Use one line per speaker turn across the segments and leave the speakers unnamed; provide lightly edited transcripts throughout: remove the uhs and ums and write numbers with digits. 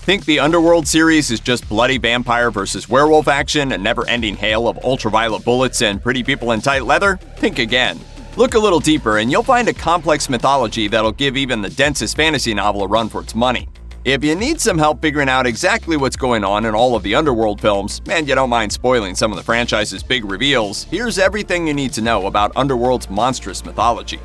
Think the Underworld series is just bloody vampire versus werewolf action, a never-ending hail of ultraviolet bullets and pretty people in tight leather? Think again. Look a little deeper and you'll find a complex mythology that'll give even the densest fantasy novel a run for its money. If you need some help figuring out exactly what's going on in all of the Underworld films, and you don't mind spoiling some of the franchise's big reveals, here's everything you need to know about Underworld's monstrous mythology.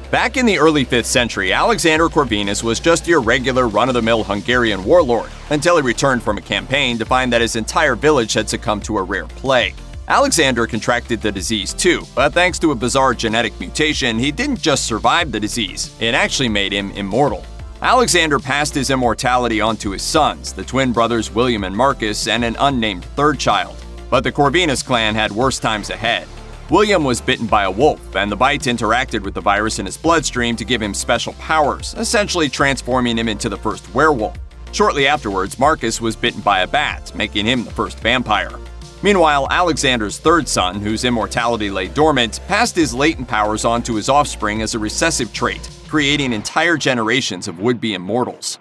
Back in the early 5th century, Alexander Corvinus was just your regular run-of-the-mill Hungarian warlord, until he returned from a campaign to find that his entire village had succumbed to a rare plague. Alexander contracted the disease too, but thanks to a bizarre genetic mutation, he didn't just survive the disease, it actually made him immortal. Alexander passed his immortality on to his sons, the twin brothers William and Marcus, and an unnamed third child. But the Corvinus clan had worse times ahead. William was bitten by a wolf, and the bite interacted with the virus in his bloodstream to give him special powers, essentially transforming him into the first werewolf. Shortly afterwards, Marcus was bitten by a bat, making him the first vampire. Meanwhile, Alexander's third son, whose immortality lay dormant, passed his latent powers on to his offspring as a recessive trait, creating entire generations of would-be immortals.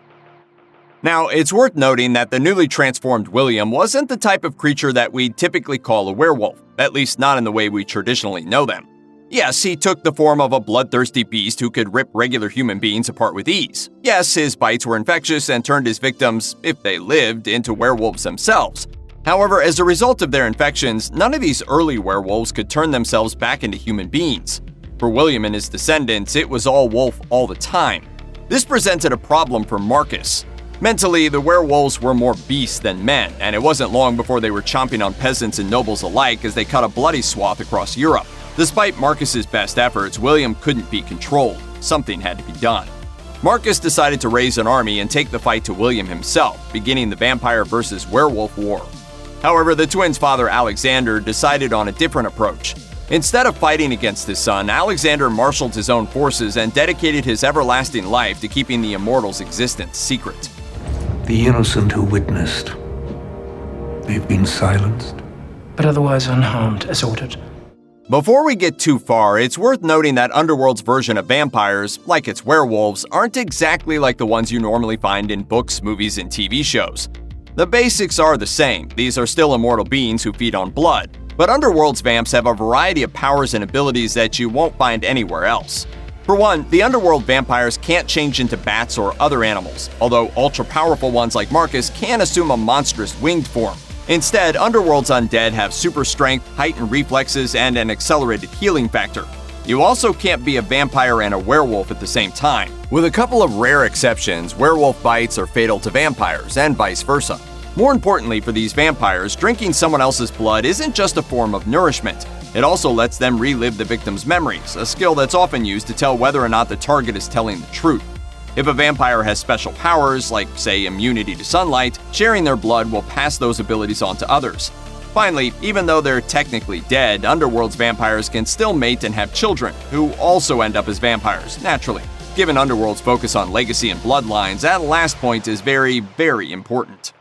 Now, it's worth noting that the newly transformed William wasn't the type of creature that we'd typically call a werewolf, at least not in the way we traditionally know them. Yes, he took the form of a bloodthirsty beast who could rip regular human beings apart with ease. Yes, his bites were infectious and turned his victims, if they lived, into werewolves themselves. However, as a result of their infections, none of these early werewolves could turn themselves back into human beings. For William and his descendants, it was all wolf all the time. This presented a problem for Marcus. Mentally, the werewolves were more beasts than men, and it wasn't long before they were chomping on peasants and nobles alike as they cut a bloody swath across Europe. Despite Marcus's best efforts, William couldn't be controlled. Something had to be done. Marcus decided to raise an army and take the fight to William himself, beginning the vampire versus werewolf war. However, the twins' father Alexander decided on a different approach. Instead of fighting against his son, Alexander marshaled his own forces and dedicated his everlasting life to keeping the immortals' existence secret.
The innocent who witnessed, they've been silenced,
but otherwise unharmed, as ordered.
Before we get too far, it's worth noting that Underworld's version of vampires, like its werewolves, aren't exactly like the ones you normally find in books, movies, and TV shows. The basics are the same. These are still immortal beings who feed on blood, but Underworld's vamps have a variety of powers and abilities that you won't find anywhere else. For one, the Underworld vampires can't change into bats or other animals, although ultra-powerful ones like Marcus can assume a monstrous winged form. Instead, Underworld's undead have super strength, heightened reflexes, and an accelerated healing factor. You also can't be a vampire and a werewolf at the same time. With a couple of rare exceptions, werewolf bites are fatal to vampires, and vice versa. More importantly for these vampires, drinking someone else's blood isn't just a form of nourishment. It also lets them relive the victim's memories, a skill that's often used to tell whether or not the target is telling the truth. If a vampire has special powers, like, say, immunity to sunlight, sharing their blood will pass those abilities on to others. Finally, even though they're technically dead, Underworld's vampires can still mate and have children, who also end up as vampires, naturally. Given Underworld's focus on legacy and bloodlines, that last point is very, very important.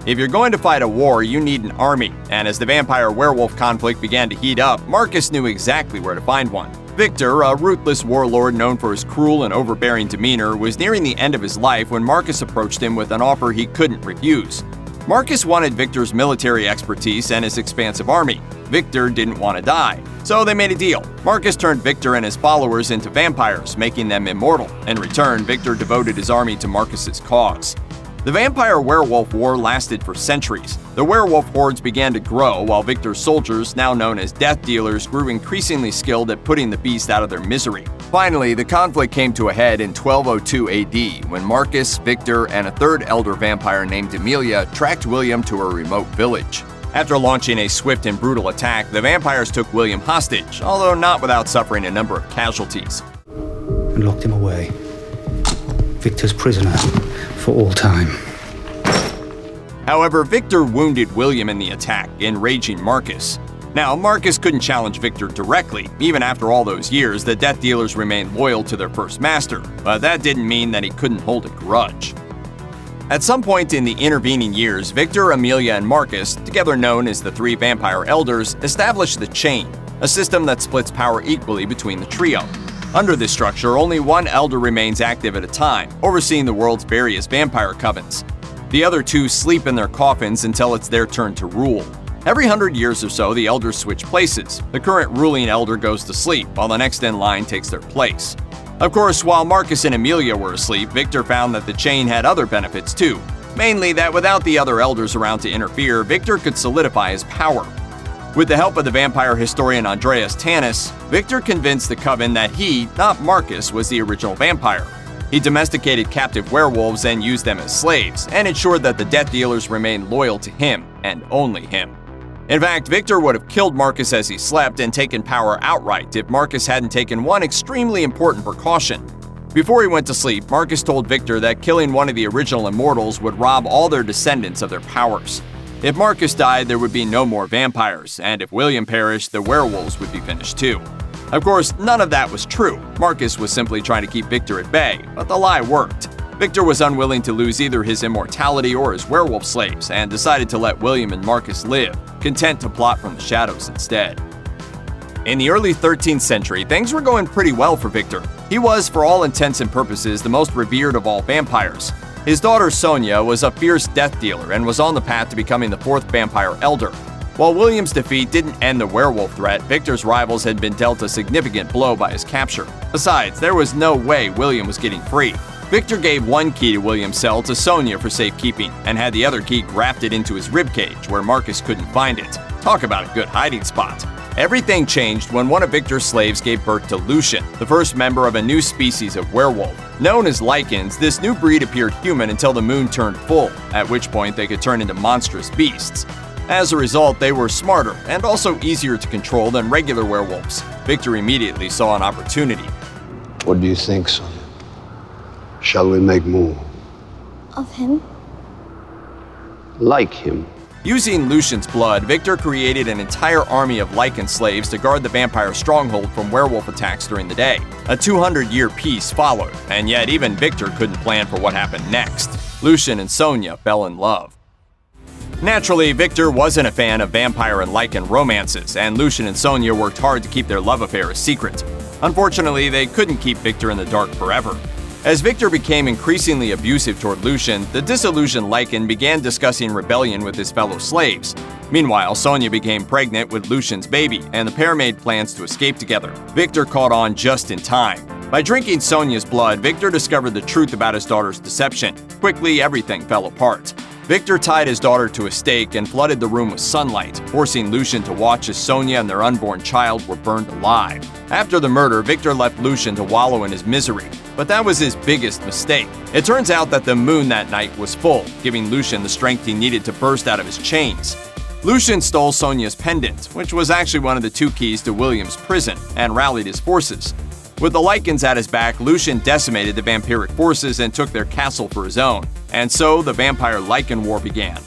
If you're going to fight a war, you need an army, and as the vampire-werewolf conflict began to heat up, Marcus knew exactly where to find one. Victor, a ruthless warlord known for his cruel and overbearing demeanor, was nearing the end of his life when Marcus approached him with an offer he couldn't refuse. Marcus wanted Victor's military expertise and his expansive army. Victor didn't want to die, so they made a deal. Marcus turned Victor and his followers into vampires, making them immortal. In return, Victor devoted his army to Marcus's cause. The vampire-werewolf war lasted for centuries. The werewolf hordes began to grow, while Victor's soldiers, now known as Death Dealers, grew increasingly skilled at putting the beast out of their misery. Finally, the conflict came to a head in 1202 AD, when Marcus, Victor, and a third elder vampire named Emilia tracked William to a remote village. After launching a swift and brutal attack, the vampires took William hostage, although not without suffering a number of casualties.
and locked him away. Victor's prisoner for all time.
However, Victor wounded William in the attack, enraging Marcus. Now, Marcus couldn't challenge Victor directly. Even after all those years, the Death Dealers remained loyal to their first master, but that didn't mean that he couldn't hold a grudge. At some point in the intervening years, Victor, Emilia, and Marcus, together known as the Three Vampire Elders, established the Chain, a system that splits power equally between the trio. Under this structure, only one elder remains active at a time, overseeing the world's various vampire covens. The other two sleep in their coffins until it's their turn to rule. Every 100 years or so, the elders switch places. The current ruling elder goes to sleep, while the next in line takes their place. Of course, while Marcus and Emilia were asleep, Victor found that the chain had other benefits too. Mainly that without the other elders around to interfere, Victor could solidify his power. With the help of the vampire historian Andreas Tanis, Victor convinced the coven that he, not Marcus, was the original vampire. He domesticated captive werewolves and used them as slaves, and ensured that the death dealers remained loyal to him, and only him. In fact, Victor would have killed Marcus as he slept and taken power outright if Marcus hadn't taken one extremely important precaution. Before he went to sleep, Marcus told Victor that killing one of the original immortals would rob all their descendants of their powers. If Marcus died, there would be no more vampires, and if William perished, the werewolves would be finished too. Of course, none of that was true. Marcus was simply trying to keep Victor at bay, but the lie worked. Victor was unwilling to lose either his immortality or his werewolf slaves, and decided to let William and Marcus live, content to plot from the shadows instead. In the early 13th century, things were going pretty well for Victor. He was, for all intents and purposes, the most revered of all vampires. His daughter Sonia was a fierce death dealer and was on the path to becoming the fourth vampire elder. While William's defeat didn't end the werewolf threat, Victor's rivals had been dealt a significant blow by his capture. Besides, there was no way William was getting free. Victor gave one key to William's cell to Sonia for safekeeping, and had the other key grafted into his ribcage where Marcus couldn't find it. Talk about a good hiding spot. Everything changed when one of Victor's slaves gave birth to Lucian, the first member of a new species of werewolf. Known as Lycans, this new breed appeared human until the moon turned full, at which point they could turn into monstrous beasts. As a result, they were smarter and also easier to control than regular werewolves. Victor immediately saw an opportunity.
What do you think, Sonia? Shall we make more?
Of him?
Like him?
Using Lucian's blood, Victor created an entire army of Lycan slaves to guard the vampire stronghold from werewolf attacks during the day. A 200-year peace followed, and yet even Victor couldn't plan for what happened next. Lucian and Sonia fell in love. Naturally, Victor wasn't a fan of vampire and Lycan romances, and Lucian and Sonia worked hard to keep their love affair a secret. Unfortunately, they couldn't keep Victor in the dark forever. As Victor became increasingly abusive toward Lucian, the disillusioned Lycan began discussing rebellion with his fellow slaves. Meanwhile, Sonia became pregnant with Lucian's baby, and the pair made plans to escape together. Victor caught on just in time. By drinking Sonia's blood, Victor discovered the truth about his daughter's deception. Quickly, everything fell apart. Victor tied his daughter to a stake and flooded the room with sunlight, forcing Lucian to watch as Sonia and their unborn child were burned alive. After the murder, Victor left Lucian to wallow in his misery. But that was his biggest mistake. It turns out that the moon that night was full, giving Lucian the strength he needed to burst out of his chains. Lucian stole Sonia's pendant, which was actually one of the two keys to William's prison, and rallied his forces. With the Lycans at his back, Lucian decimated the vampiric forces and took their castle for his own, and so the Vampire-Lycan War began.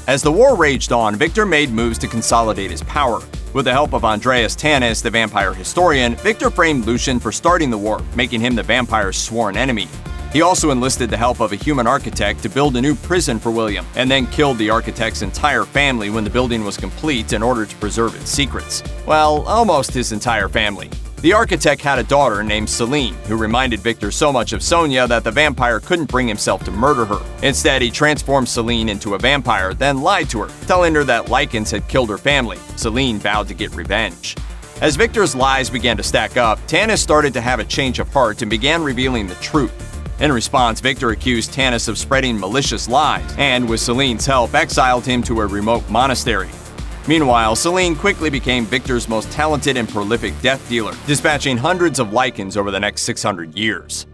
As the war raged on, Victor made moves to consolidate his power. With the help of Andreas Tanis, the vampire historian, Victor framed Lucian for starting the war, making him the vampire's sworn enemy. He also enlisted the help of a human architect to build a new prison for William, and then killed the architect's entire family when the building was complete in order to preserve its secrets. Well, almost his entire family. The architect had a daughter named Celine, who reminded Victor so much of Sonia that the vampire couldn't bring himself to murder her. Instead, he transformed Celine into a vampire, then lied to her, telling her that Lycans had killed her family. Celine vowed to get revenge. As Victor's lies began to stack up, Tanis started to have a change of heart and began revealing the truth. In response, Victor accused Tanis of spreading malicious lies, and with Celine's help, exiled him to a remote monastery. Meanwhile, Celine quickly became Victor's most talented and prolific death dealer, dispatching hundreds of Lycans over the next 600 years.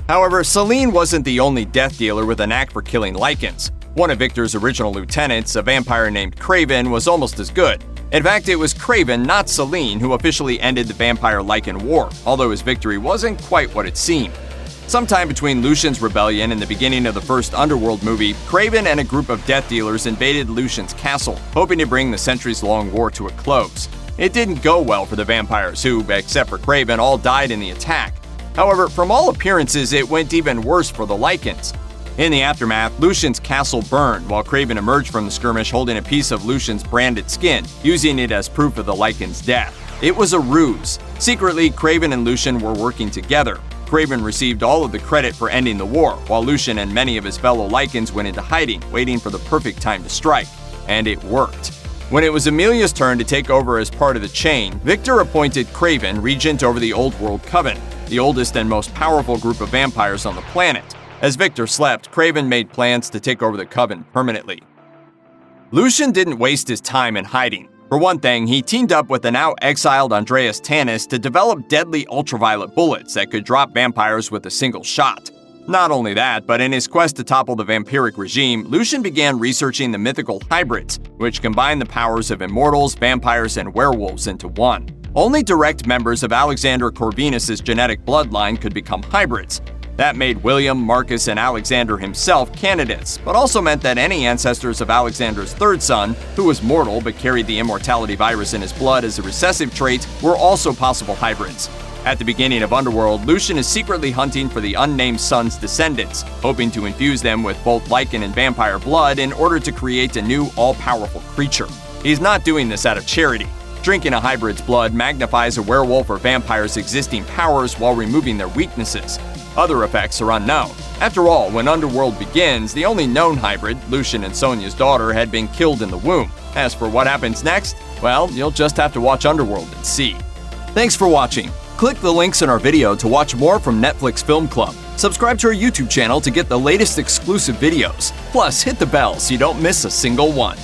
However, Celine wasn't the only death dealer with a knack for killing Lycans. One of Victor's original lieutenants, a vampire named Craven, was almost as good. In fact, it was Craven, not Celine, who officially ended the Vampire-Lycan War, although his victory wasn't quite what it seemed. Sometime between Lucian's rebellion and the beginning of the first Underworld movie, Craven and a group of death dealers invaded Lucian's castle, hoping to bring the centuries-long war to a close. It didn't go well for the vampires who, except for Craven, all died in the attack. However, from all appearances, it went even worse for the Lycans. In the aftermath, Lucian's castle burned while Craven emerged from the skirmish holding a piece of Lucian's branded skin, using it as proof of the Lycans' death. It was a ruse. Secretly, Kraven and Lucian were working together. Kraven received all of the credit for ending the war, while Lucian and many of his fellow Lycans went into hiding, waiting for the perfect time to strike. And it worked. When it was Amelia's turn to take over as part of the chain, Victor appointed Kraven regent over the Old World Coven, the oldest and most powerful group of vampires on the planet. As Victor slept, Kraven made plans to take over the Coven permanently. Lucian didn't waste his time in hiding. For one thing, he teamed up with the now exiled Andreas Tanis to develop deadly ultraviolet bullets that could drop vampires with a single shot. Not only that, but in his quest to topple the vampiric regime, Lucian began researching the mythical hybrids, which combine the powers of immortals, vampires, and werewolves into one. Only direct members of Alexander Corvinus' genetic bloodline could become hybrids. That made William, Marcus, and Alexander himself candidates, but also meant that any ancestors of Alexander's third son, who was mortal but carried the immortality virus in his blood as a recessive trait, were also possible hybrids. At the beginning of Underworld, Lucian is secretly hunting for the unnamed son's descendants, hoping to infuse them with both Lycan and vampire blood in order to create a new, all-powerful creature. He's not doing this out of charity. Drinking a hybrid's blood magnifies a werewolf or vampire's existing powers while removing their weaknesses. Other effects are unknown. After all, when Underworld begins, the only known hybrid, Lucian and Sonia's daughter, had been killed in the womb. As for what happens next, well, you'll just have to watch Underworld and see. Thanks for watching. Click the links in our video to watch more from Netflix Film Club. Subscribe to our YouTube channel to get the latest exclusive videos. Plus, hit the bell so you don't miss a single one.